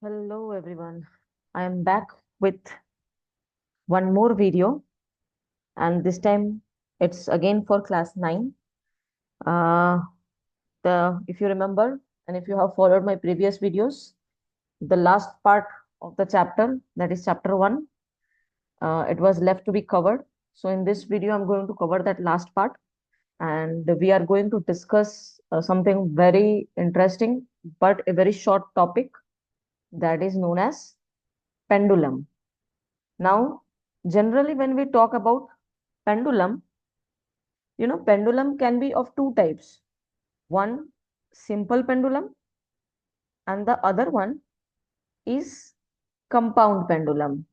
Hello everyone. I am back with one more video, and this time it's again for class 9. Uh, the if you remember and if you have followed my previous videos, the last part of the chapter, that is chapter 1, it was left to be covered. So in this video I'm going to cover that last part, and we are going to discuss something very interesting but a very short topic, that is known as pendulum. Now, generally, when we talk about pendulum, pendulum can be of two types. One, simple pendulum, and the other one is compound pendulum.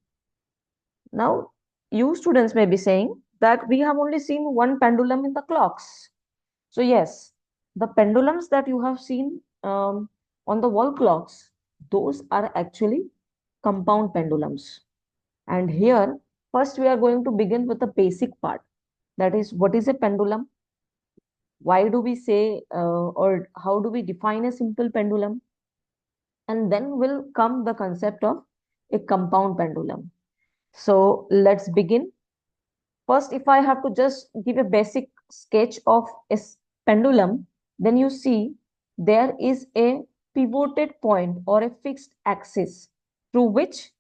Now, you students may be saying that we have only seen one pendulum in the clocks. So, yes, the pendulums that you have seen on the wall clocks, those are actually compound pendulums. And here, first we are going to begin with the basic part. That is, what is a pendulum? Why do we say, or how do we define a simple pendulum? And then will come the concept of a compound pendulum. So let's begin. First, if I have to just give a basic sketch of a pendulum, then you see there is a pivoted point or a fixed axis through which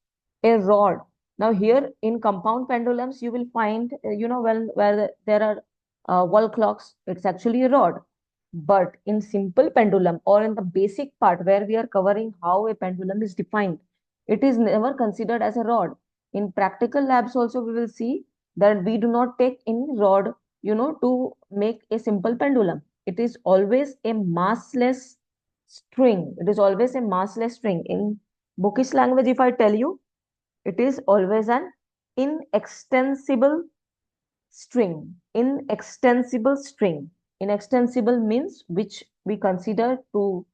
a rod. Now here in compound pendulums, you will find, when where there are wall clocks, it's actually a rod. But in simple pendulum or in the basic part where we are covering how a pendulum is defined, it is never considered as a rod. In practical labs also, we will see that we do not take any rod, to make a simple pendulum. It is always a massless string. It is always a massless string. In bookish language, if I tell you, it is always an inextensible string. Inextensible string. Inextensible means which we consider to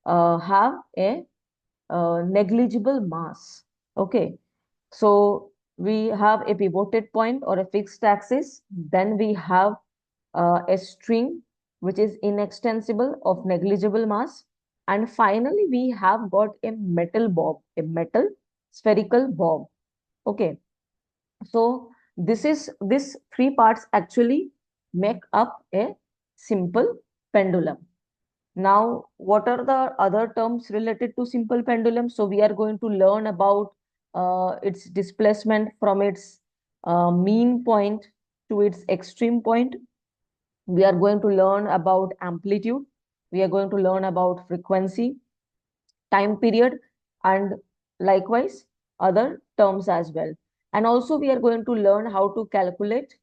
have a negligible mass. Okay. So we have a pivoted point or a fixed axis. Then we have a string which is inextensible of negligible mass. And finally, we have got a metal bob, a metal spherical bob. Okay. So this three parts actually make up a simple pendulum. Now, what are the other terms related to simple pendulum? So we are going to learn about its displacement from its mean point to its extreme point. We are going to learn about amplitude. We are going to learn about frequency, time period, and likewise other terms as well. And also we are going to learn how to calculate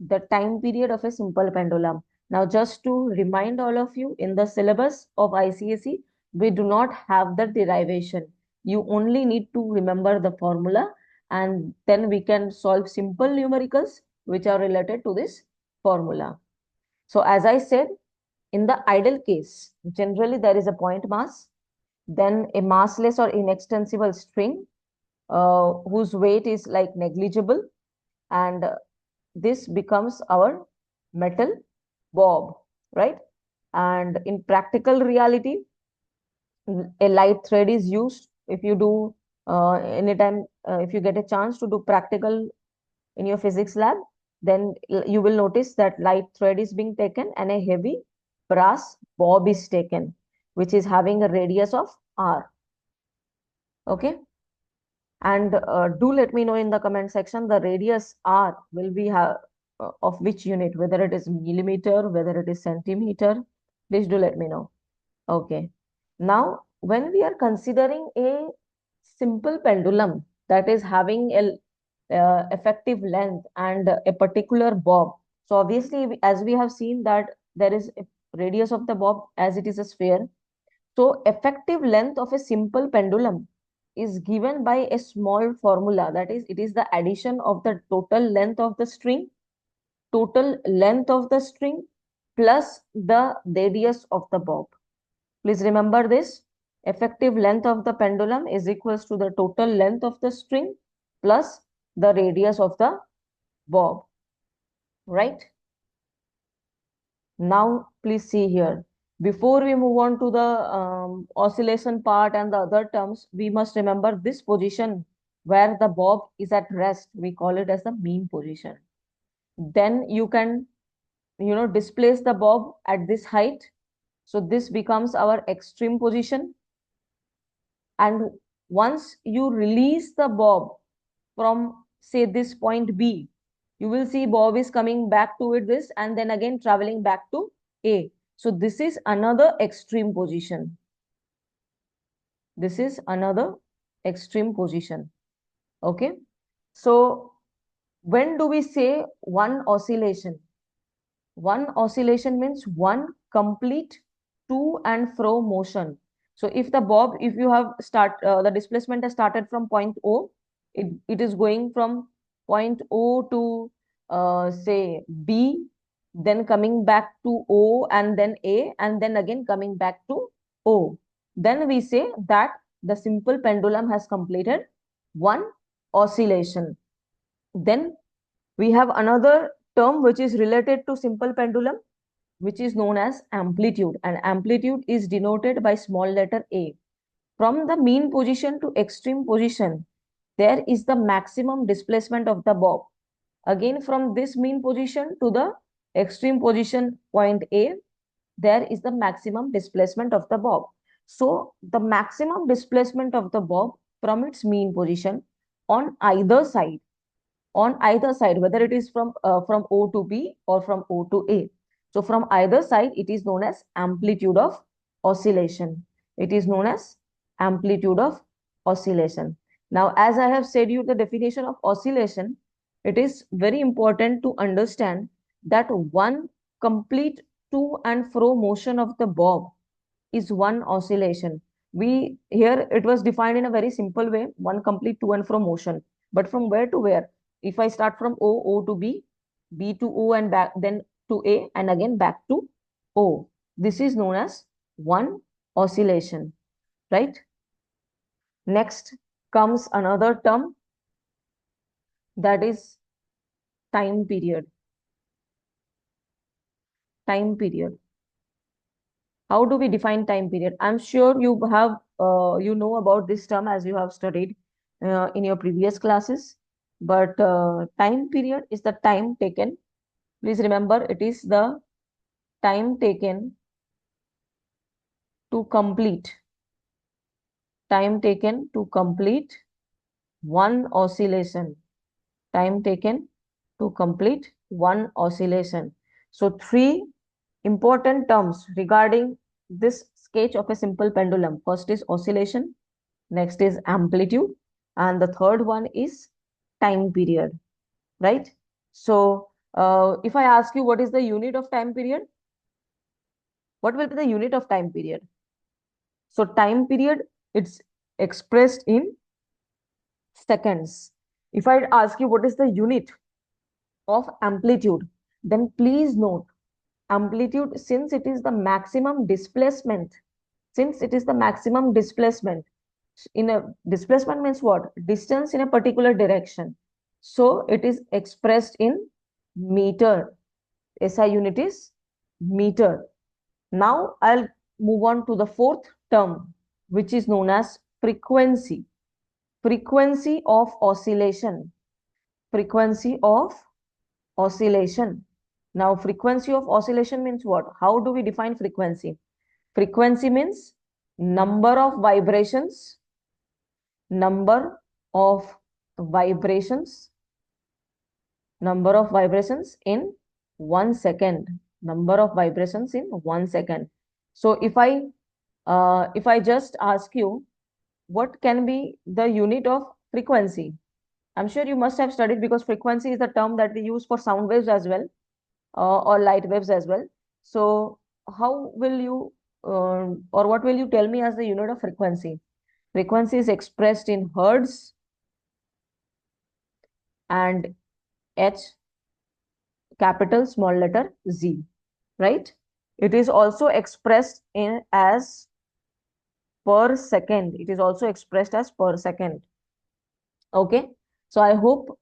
the time period of a simple pendulum. Now, just to remind all of you, in the syllabus of ICSE, we do not have the derivation. You only need to remember the formula, and then we can solve simple numericals which are related to this formula. So as I said, in the ideal case, generally there is a point mass, then a massless or inextensible string whose weight is like negligible, and this becomes our metal bob, right? And in practical reality, a light thread is used. If you do anytime, if you get a chance to do practical in your physics lab, then you will notice that light thread is being taken and a heavy brass bob is taken, which is having a radius of r. Okay. And do let me know in the comment section the radius r will be of which unit, whether it is millimeter, whether it is centimeter. Please do let me know. Okay. Now, when we are considering a simple pendulum that is having a effective length and a particular bob. So obviously, as we have seen that there is a radius of the bob as it is a sphere. So effective length of a simple pendulum is given by a small formula. That is, it is the addition of the total length of the string plus the radius of the bob. Please remember this. Effective length of the pendulum is equals to the total length of the string plus the radius of the bob, right? Now, please see here. Before we move on to the oscillation part and the other terms, we must remember this position where the bob is at rest. We call it as the mean position. Then you can, displace the bob at this height. So this becomes our extreme position. And once you release the bob from, say, this point B, you will see bob is coming back to it this and then again traveling back to A. So this is another extreme position. This is another extreme position. Okay. So when do we say one oscillation? One oscillation means one complete to and fro motion. So if the bob, if you have the displacement has started from point O, it is going from point O to say B, then coming back to O and then A, and then again coming back to O. Then we say that the simple pendulum has completed one oscillation. Then we have another term which is related to simple pendulum, which is known as amplitude, and amplitude is denoted by small letter a. From the mean position to extreme position, there is the maximum displacement of the bob. Again, from this mean position to the extreme position point A, there is the maximum displacement of the bob. So the maximum displacement of the bob from its mean position on either side, whether it is from O to B or from O to A. So from either side, it is known as amplitude of oscillation. It is known as amplitude of oscillation. Now, as I have said you the definition of oscillation, it is very important to understand that one complete to and fro motion of the bob is one oscillation. We here it was defined in a very simple way, one complete to and fro motion. But from where to where? If I start from O to B, B to O and back, then to A and again back to O. This is known as one oscillation, right? Next comes another term, that is time period. Time period. How do we define time period? I'm sure you have, you know about this term as you have studied in your previous classes. But time period is the time taken. Please remember, it is the time taken to complete. Time taken to complete one oscillation. Time taken to complete one oscillation. So three important terms regarding this sketch of a simple pendulum. First is oscillation, next is amplitude, and the third one is time period, right? So if I ask you what is the unit of time period, what will be the unit of time period? So time period, it's expressed in seconds. If I ask you what is the unit of amplitude, then please note amplitude, since it is the maximum displacement, in a displacement means what? Distance in a particular direction. So it is expressed in meter. SI unit is meter. Now I'll move on to the fourth term, which is known as frequency. Frequency of oscillation. Frequency of oscillation. Now, frequency of oscillation means what? How do we define frequency? Frequency means number of vibrations, number of vibrations, number of vibrations in 1 second, number of vibrations in 1 second. So if I just ask you, what can be the unit of frequency? I'm sure you must have studied, because frequency is the term that we use for sound waves as well, or light waves as well. So how will you, or what will you tell me as the unit of frequency? Frequency is expressed in hertz and H, capital small letter Z, right? It is also expressed in as per second. It is also expressed as per second. Okay. So I hope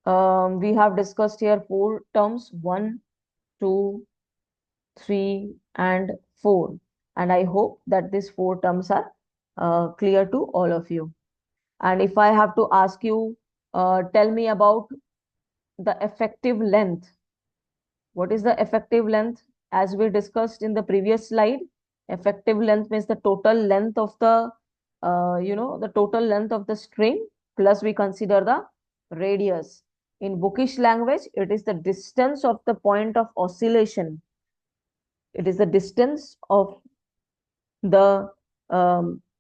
we have discussed here four terms, 1, 2, 3, and 4. And I hope that these 4 terms are clear to all of you. And if I have to ask you, tell me about the effective length. What is the effective length? As we discussed in the previous slide, effective length means the total length of the, the total length of the string, plus we consider the radius. In bookish language, it is the distance of the point of oscillation. It is the distance of the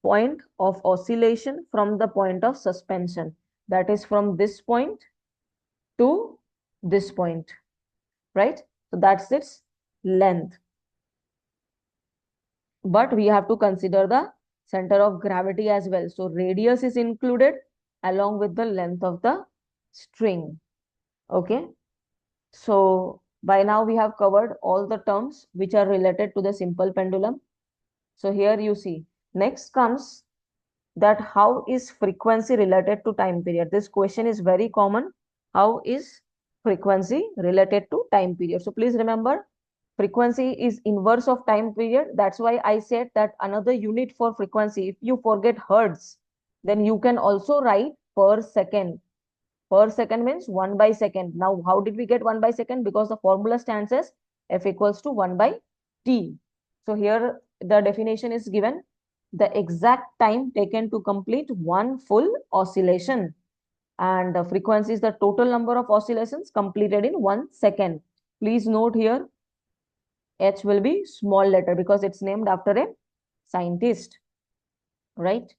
point of oscillation from the point of suspension. That is from this point to this point, right? So that's its length. But we have to consider the center of gravity as well. So radius is included along with the length of the string. Okay. So by now we have covered all the terms which are related to the simple pendulum. So here you see. Next comes that how is frequency related to time period? This question is very common. How is frequency related to time period? So please remember, frequency is inverse of time period. That's why I said that another unit for frequency, if you forget hertz, then you can also write per second. Per second means 1 by second. Now, how did we get 1 by second? Because the formula stands as F equals to 1 by T. So here the definition is given, the exact time taken to complete one full oscillation. And the frequency is the total number of oscillations completed in 1 second. Please note here, H will be small letter because it's named after a scientist, right?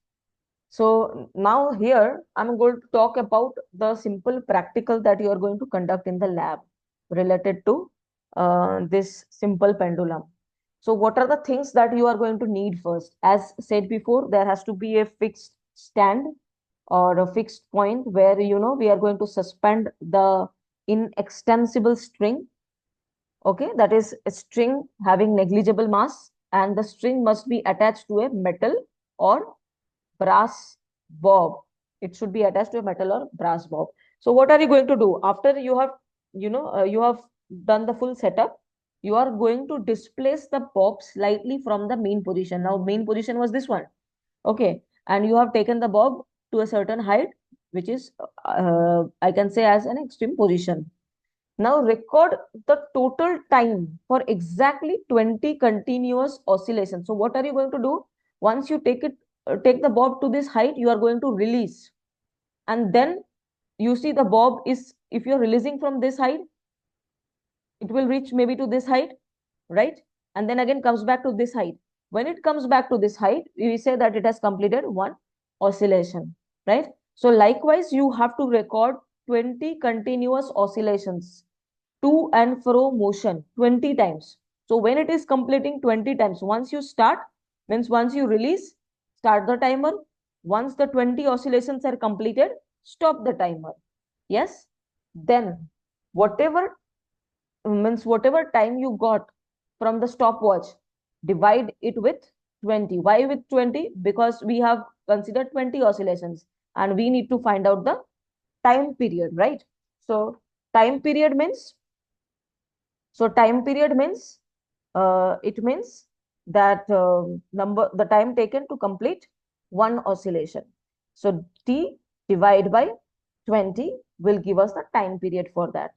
So now here I'm going to talk about the simple practical that you are going to conduct in the lab related to this simple pendulum. So what are the things that you are going to need first? As said before, there has to be a fixed stand or a fixed point where, we are going to suspend the inextensible string. Okay, that is a string having negligible mass, and the string must be attached to a metal or brass bob. It should be attached to a metal or brass bob. So what are you going to do after you have, you have done the full setup? You are going to displace the bob slightly from the main position. Now main position was this one. Okay, and you have taken the bob to a certain height, which is I can say as an extreme position. Now record the total time for exactly 20 continuous oscillations. So what are you going to do? Once you take the bob to this height, you are going to release. And then you see the bob is, if you're releasing from this height, it will reach maybe to this height, right? And then again comes back to this height. When it comes back to this height, we say that it has completed one oscillation, right? So likewise, you have to record 20 continuous oscillations to and fro motion 20 times. So when it is completing 20 times, once you start, means once you release, start the timer. Once the 20 oscillations are completed, stop the timer. Yes. Then whatever means whatever time you got from the stopwatch, divide it with 20. Why with 20? Because we have considered 20 oscillations and we need to find out the time period, right? So time period means, it means that the time taken to complete one oscillation. So T divided by 20 will give us the time period for that.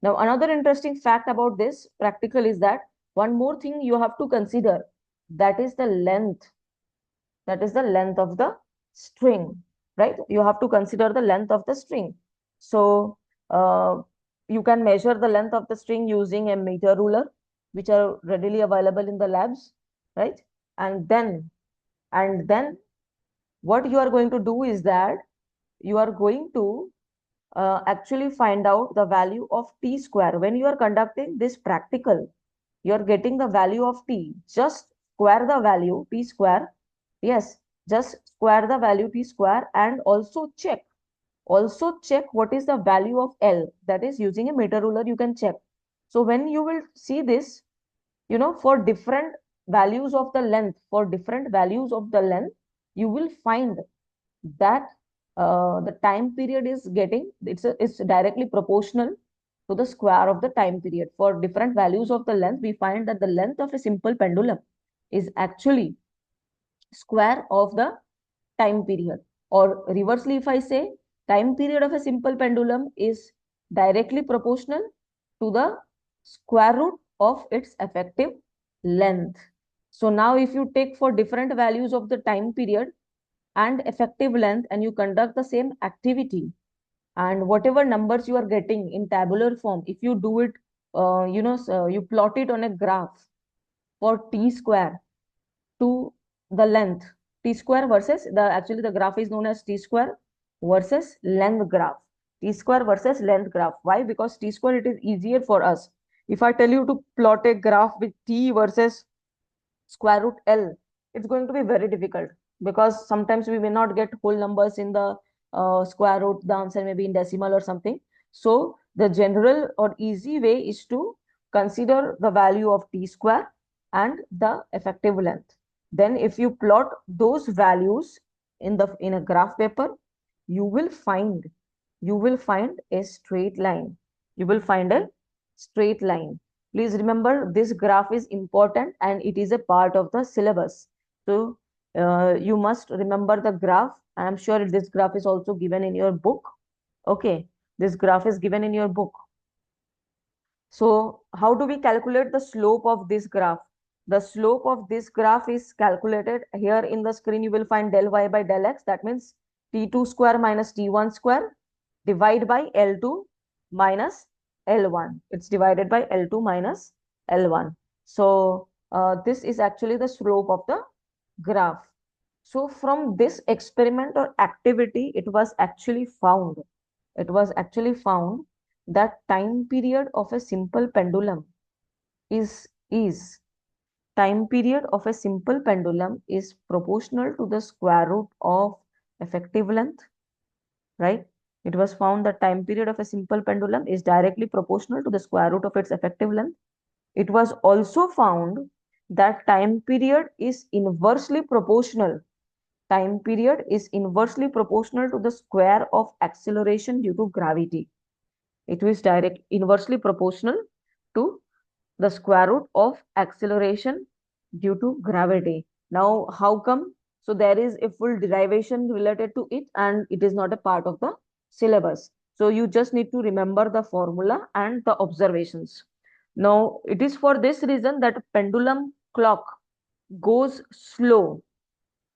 Now, another interesting fact about this practical is that one more thing you have to consider, that is the length. That is the length of the string, right? You have to consider the length of the string. So you can measure the length of the string using a meter ruler, which are readily available in the labs, right? And then what you are going to do is that you are going to actually find out the value of t square. When you are conducting this practical, you are getting the value of t. Just square the value t square. Yes, just square the value t square and also check. Also check what is the value of L. That is, using a meter ruler, you can check. So when you will see this, for different values of the length, you will find that the time period is getting, it's directly proportional to the square of the time period. For different values of the length, we find that the length of a simple pendulum is actually square of the time period. Or reversely, if I say time period of a simple pendulum is directly proportional to the square root of its effective length. So now if you take for different values of the time period and effective length and you conduct the same activity, and whatever numbers you are getting in tabular form, if you do it, so you plot it on a graph for t square to the length t square versus the, actually the graph is known as t square versus length graph. T square versus length graph. Why? Because t square, it is easier for us. If I tell you to plot a graph with t versus square root L, it's going to be very difficult because sometimes we may not get whole numbers in the square root, the answer may be in decimal or something. So the general or easy way is to consider the value of t square and the effective length. Then if you plot those values in a graph paper, you will find a straight line. You will find a straight line. Please remember, this graph is important and it is a part of the syllabus. So you must remember the graph. I am sure this graph is also given in your book. Okay, this graph is given in your book. So how do we calculate the slope of this graph? The slope of this graph is calculated here in the screen. You will find del y by del x. That means t2 square minus t1 square divide by L2 minus L1. It's divided by L2 minus L1. So this is actually the slope of the graph. So from this experiment or activity, it was actually found that time period of a simple pendulum is time period of a simple pendulum is proportional to the square root of effective length, right? It was found that time period of a simple pendulum is directly proportional to the square root of its effective length. It was also found that time period is inversely proportional to the square of acceleration due to gravity. It is direct inversely proportional to the square root of acceleration due to gravity. Now, how come? So there is a full derivation related to it and it is not a part of the syllabus. So you just need to remember the formula and the observations. Now, it is for this reason that pendulum clock goes slow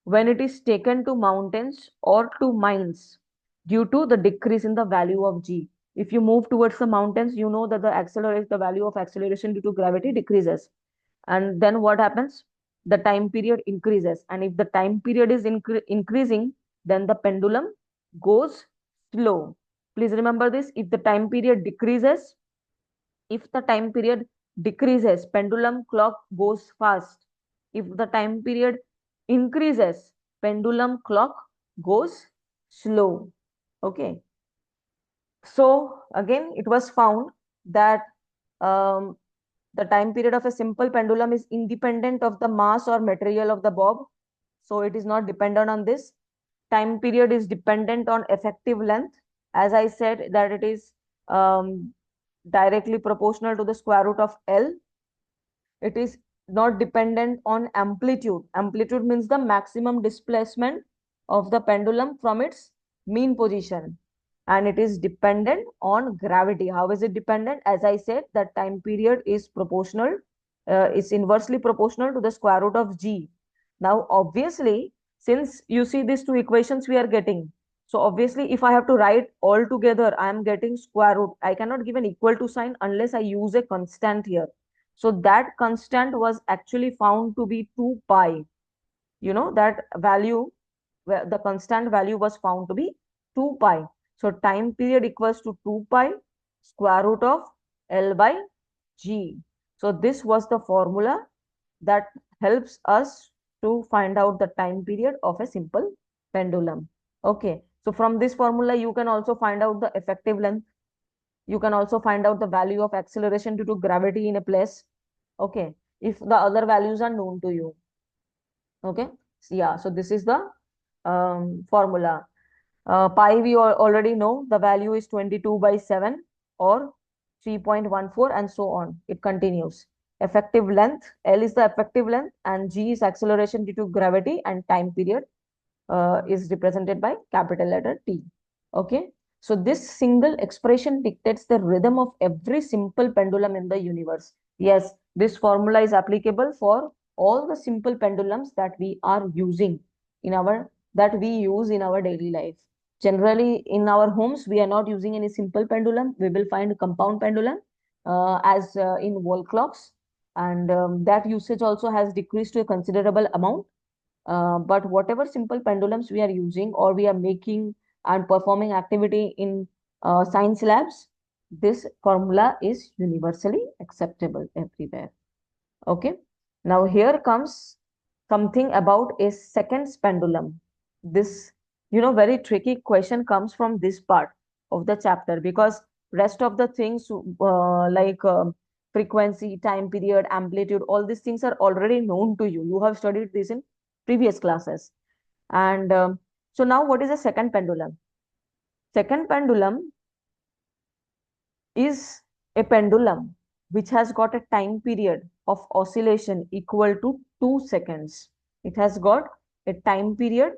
when it is taken to mountains or to mines due to the decrease in the value of g. If you move towards the mountains, you know that the value of acceleration due to gravity decreases. And then what happens? The time period increases. And if the time period is increasing, then the pendulum goes slow. Please remember this. If the time period decreases, pendulum clock goes fast. If the time period increases, pendulum clock goes slow. Okay. So again, it was found that um, the time period of a simple pendulum is independent of the mass or material of the bob. So it is not dependent on this. Time period is dependent on effective length. As I said, that it is directly proportional to the square root of L. It is not dependent on amplitude. Amplitude means the maximum displacement of the pendulum from its mean position. And it is dependent on gravity. How is it dependent? As I said, that time period is inversely proportional to the square root of g. Now, obviously, since you see these two equations we are getting, so obviously, if I have to write all together, I am getting square root. I cannot give an equal to sign unless I use a constant here. So that constant was actually found to be 2 pi. You know, that value, where the constant value was found to be 2 pi. So time period equals to 2 pi square root of L by G. So this was the formula that helps us to find out the time period of a simple pendulum. Okay. So from this formula, you can also find out the effective length. You can also find out the value of acceleration due to gravity in a place. Okay, if the other values are known to you. Okay, so, yeah, so this is the formula. Pi we already know the value is 22 by 7 or 3.14 and so on. It continues. effective length. L is the effective length, and G is acceleration due to gravity, and time period is represented by capital letter T. Okay. So this single expression dictates the rhythm of every simple pendulum in the universe. Yes, this formula is applicable for all the simple pendulums that we are using in our that we use in our daily life. Generally, in our homes, we are not using any simple pendulum. We will find compound pendulum as in wall clocks, and that usage also has decreased to a considerable amount. But whatever simple pendulums we are using or we are making and performing activity in science labs, this formula is universally acceptable everywhere. Okay. Now here comes something about a seconds pendulum. This, very tricky question comes from this part of the chapter, because rest of the things like frequency, time period, amplitude, all these things are already known to you. You have studied this in previous classes. And so now what is a second pendulum? Second pendulum is a pendulum which has got a time period of oscillation equal to 2 seconds. It has got a time period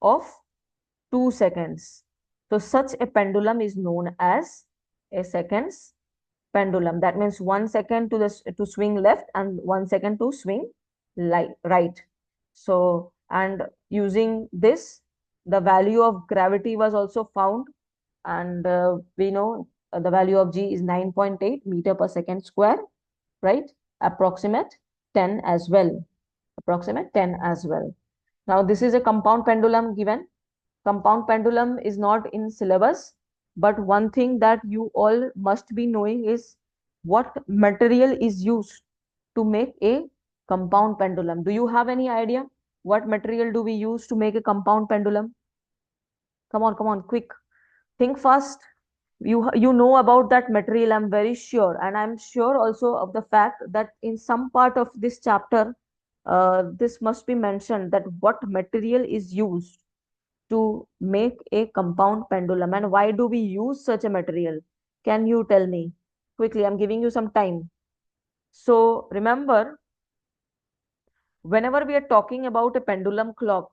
of 2 seconds. So such a pendulum is known as a seconds pendulum. That means 1 second to swing left and 1 second to swing right. So, and using this, the value of gravity was also found, and we know the value of G is 9.8 meter per second square, right? Approximate 10 as well. Approximate 10 as well. Now, this is a compound pendulum given. Compound pendulum is not in syllabus, but one thing that you all must be knowing is what material is used to make a compound pendulum. Do you have any idea? What material do we use to make a compound pendulum? Come on, quick. Think fast. You know about that material, I'm very sure, and I'm sure also of the fact that in some part of this chapter, this must be mentioned that what material is used to make a compound pendulum and why do we use such a material? Can you tell me quickly? I'm giving you some time. So remember, whenever we are talking about a pendulum clock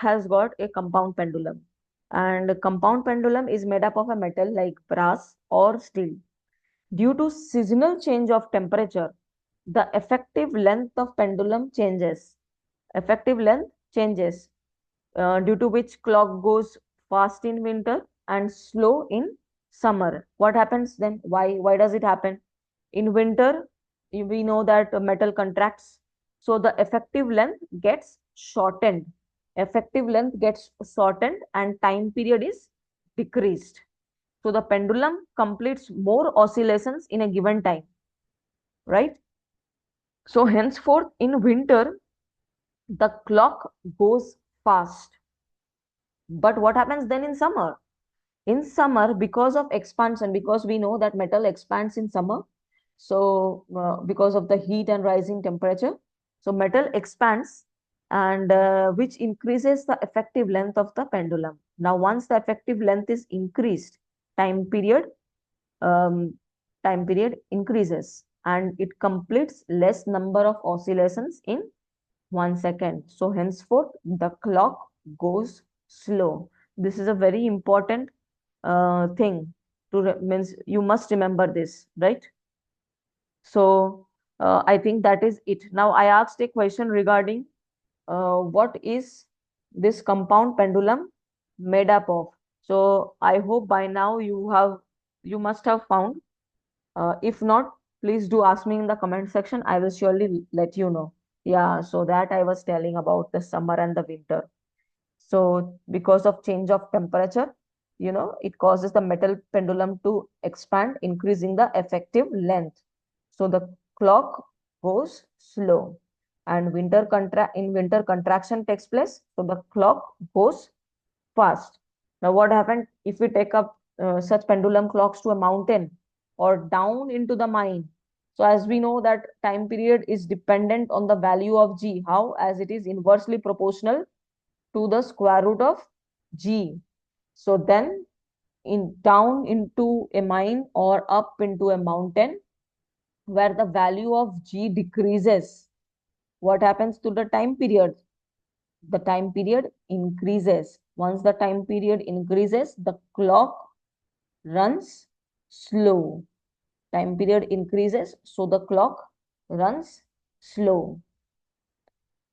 has got a compound pendulum. And a compound pendulum is made up of a metal like brass or steel. Due to seasonal change of temperature, the effective length of pendulum changes. Effective length changes, due to which clock goes fast in winter and slow in summer. What happens then? Why does it happen? In winter, we know that metal contracts, so the effective length gets shortened. Effective length gets shortened and time period is decreased. So the pendulum completes more oscillations in a given time, right? So henceforth in winter, the clock goes fast. But what happens then in summer? In summer, because of expansion, because we know that metal expands in summer, so because of the heat and rising temperature, so metal expands, and which increases the effective length of the pendulum. Now once the effective length is increased, time period um, time period increases and it completes less number of oscillations in 1 second. So henceforth, the clock goes slow. This is a very important thing means you must remember this, right? So I think that is it. Now I asked a question regarding what is this compound pendulum made up of. So I hope by now you must have found. If not, please do ask me in the comment section. I will surely let you know. Yeah, so that I was telling about the summer and the winter. So because of change of temperature, it causes the metal pendulum to expand, increasing the effective length. So the clock goes slow, and in winter contraction takes place. So the clock goes fast. Now, what happened if we take up such pendulum clocks to a mountain or down into the mine? So, as we know that time period is dependent on the value of G. How? As it is inversely proportional to the square root of G. So then in down into a mine or up into a mountain, where the value of G decreases, what happens to the time period? The time period increases. Once the time period increases, the clock runs slow. Time period increases, so the clock runs slow.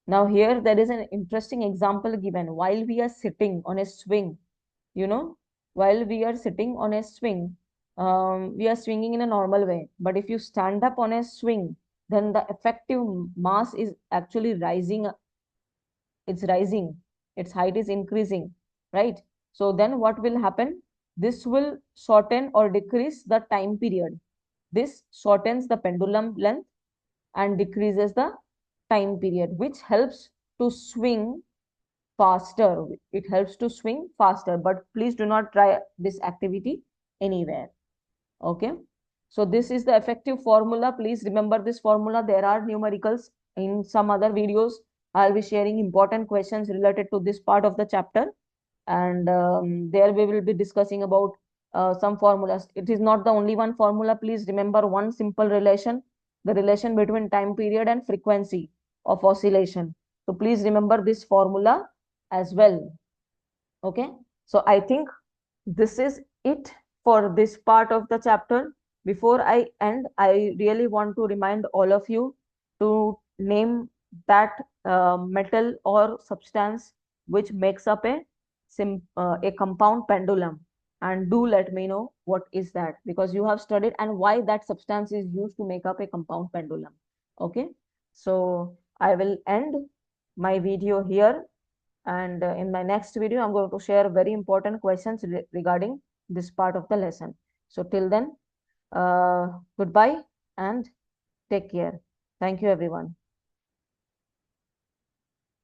Now here there is an interesting example given. While we are sitting on a swing, you know, while we are sitting on a swing, we are swinging in a normal way. But if you stand up on a swing, then the effective mass is actually rising. It's rising. Its height is increasing, right? So then what will happen? This will shorten or decrease the time period. This shortens the pendulum length and decreases the time period, which helps to swing faster. It helps to swing faster, but please do not try this activity anywhere. Okay. So this is the effective formula. Please remember this formula. There are numericals in some other videos. I'll be sharing important questions related to this part of the chapter. And there we will be discussing about some formulas. It is not the only one formula. Please remember one simple relation, the relation between time period and frequency of oscillation. So please remember this formula as well. Okay. So I think this is it for this part of the chapter. Before I end, I really want to remind all of you to name that metal or substance which makes up a compound pendulum, and do let me know what is that, because you have studied and why that substance is used to make up a compound pendulum. Okay, so I will end my video here, and in my next video, I'm going to share very important questions regarding this part of the lesson. So till then, goodbye and take care. Thank you, everyone.